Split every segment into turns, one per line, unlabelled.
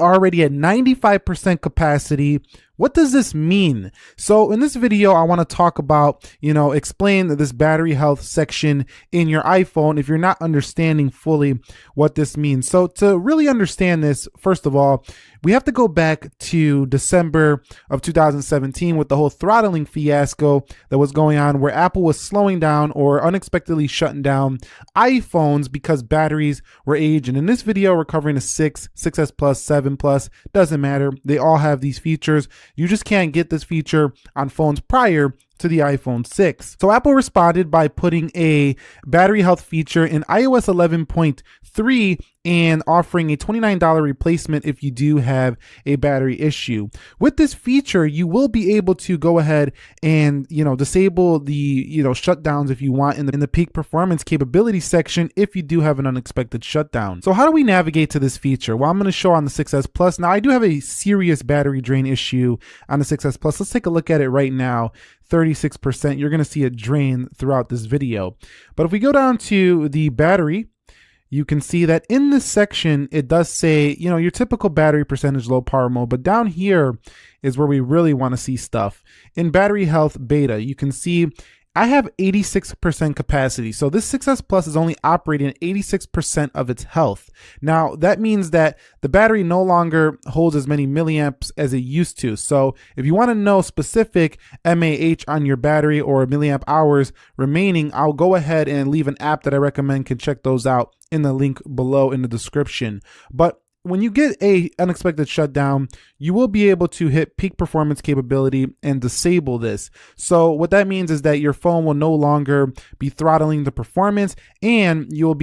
already at 95% capacity. What does this mean? So in this video, I want to talk about, explain this battery health section in your iPhone if you're not understanding fully what this means. So to really understand this, first of all, we have to go back to December of 2017 with the whole throttling fiasco that was going on, where Apple was slowing down or unexpectedly shutting down iPhones because batteries were aging. In this video, we're covering a 6, 6S Plus, 7 Plus, doesn't matter. They all have these features. You just can't get this feature on phones prior to the iPhone 6. So Apple responded by putting a battery health feature in iOS 11.3 and offering a $29 replacement if you do have a battery issue. With this feature, you will be able to go ahead and, disable the, shutdowns if you want in the peak performance capability section if you do have an unexpected shutdown. So how do we navigate to this feature? Well, I'm going to show on the 6S Plus. Now, I do have a serious battery drain issue on the 6S Plus. Let's take a look at it right now. 36%. You're going to see it drain throughout this video. But if we go down to the battery, you can see that in this section, it does say, your typical battery percentage low power mode, but down here is where we really want to see stuff. In battery health beta, you can see I have 86% capacity. So this 6S Plus is only operating at 86% of its health. Now that means that the battery no longer holds as many milliamps as it used to. So if you want to know specific mAh on your battery or milliamp hours remaining, I'll go ahead and leave an app that I recommend. Can check those out in the link below in the description. But when you get a unexpected shutdown, you will be able to hit peak performance capability and disable this. So what that means is that your phone will no longer be throttling the performance, and it'll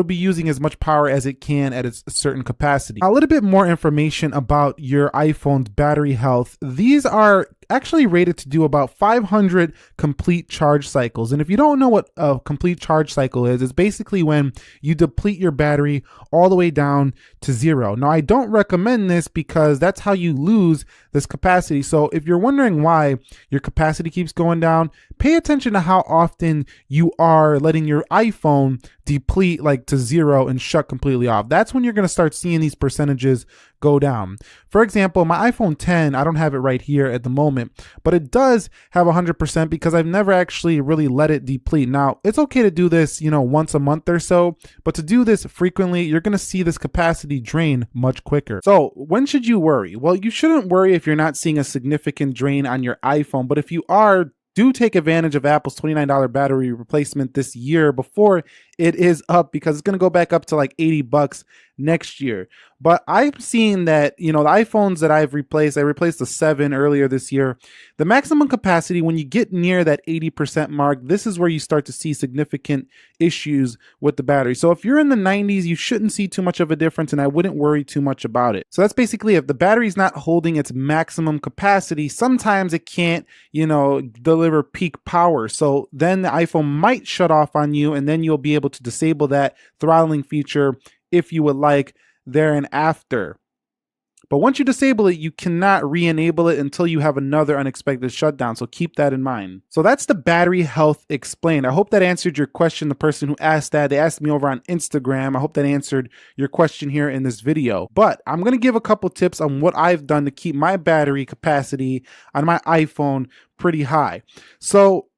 be using as much power as it can at its certain capacity. A little bit more information about your iPhone's battery health. These are actually rated to do about 500 complete charge cycles. And if you don't know what a complete charge cycle is, it's basically when you deplete your battery all the way down to 0. Now, I don't recommend this because that's how you lose this capacity. So if you're wondering why your capacity keeps going down, pay attention to how often you are letting your iPhone deplete to 0 and shut completely off. That's when you're going to start seeing these percentages go down. For example, my iPhone 10, I don't have it right here at the moment, but it does have 100% because I've never actually really let it deplete. Now, it's okay to do this, once a month or so, but to do this frequently, you're going to see this capacity drain much quicker. So when should you worry? Well, you shouldn't worry if you're not seeing a significant drain on your iPhone, but if you are, do take advantage of Apple's $29 battery replacement this year before it is up, because it's going to go back up to like $80 next year. But I've seen that, the iPhones that I've replaced, I replaced the 7 earlier this year. The maximum capacity, when you get near that 80% mark, this is where you start to see significant issues with the battery. So if you're in the 90s, you shouldn't see too much of a difference, and I wouldn't worry too much about it. So that's basically, if the battery's not holding its maximum capacity, sometimes it can't, deliver peak power. So then the iPhone might shut off on you, and then you'll be able to disable that throttling feature if you would like there and after. But once you disable it, you cannot re-enable it until you have another unexpected shutdown. So keep that in mind. So that's the battery health explained. I hope that answered your question. The person who asked that, they asked me over on Instagram. I hope that answered your question here in this video. But I'm going to give a couple tips on what I've done to keep my battery capacity on my iPhone pretty high. So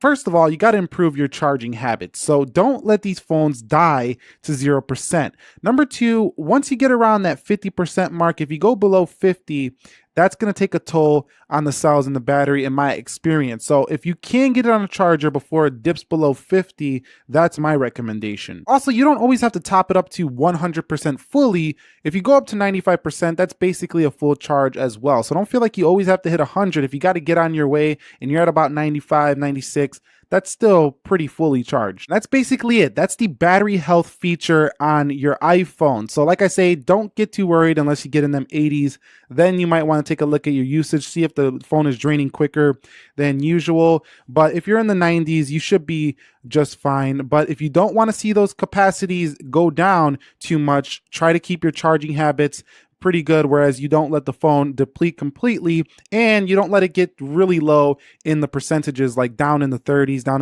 first of all, you got to improve your charging habits. So don't let these phones die to 0%. Number 2, once you get around that 50% mark, if you go below 50, that's going to take a toll on the cells in the battery in my experience. So if you can get it on a charger before it dips below 50, that's my recommendation. Also, you don't always have to top it up to 100% fully. If you go up to 95%, that's basically a full charge as well. So don't feel like you always have to hit 100. If you got to get on your way and you're at about 95, 96, that's still pretty fully charged. That's basically it. That's the battery health feature on your iPhone. So like I say, don't get too worried unless you get in them 80s. Then you might want to take a look at your usage, see if the phone is draining quicker than usual. But if you're in the 90s, you should be just fine. But if you don't want to see those capacities go down too much, try to keep your charging habits pretty good, whereas you don't let the phone deplete completely and you don't let it get really low in the percentages, like down in the 30s, down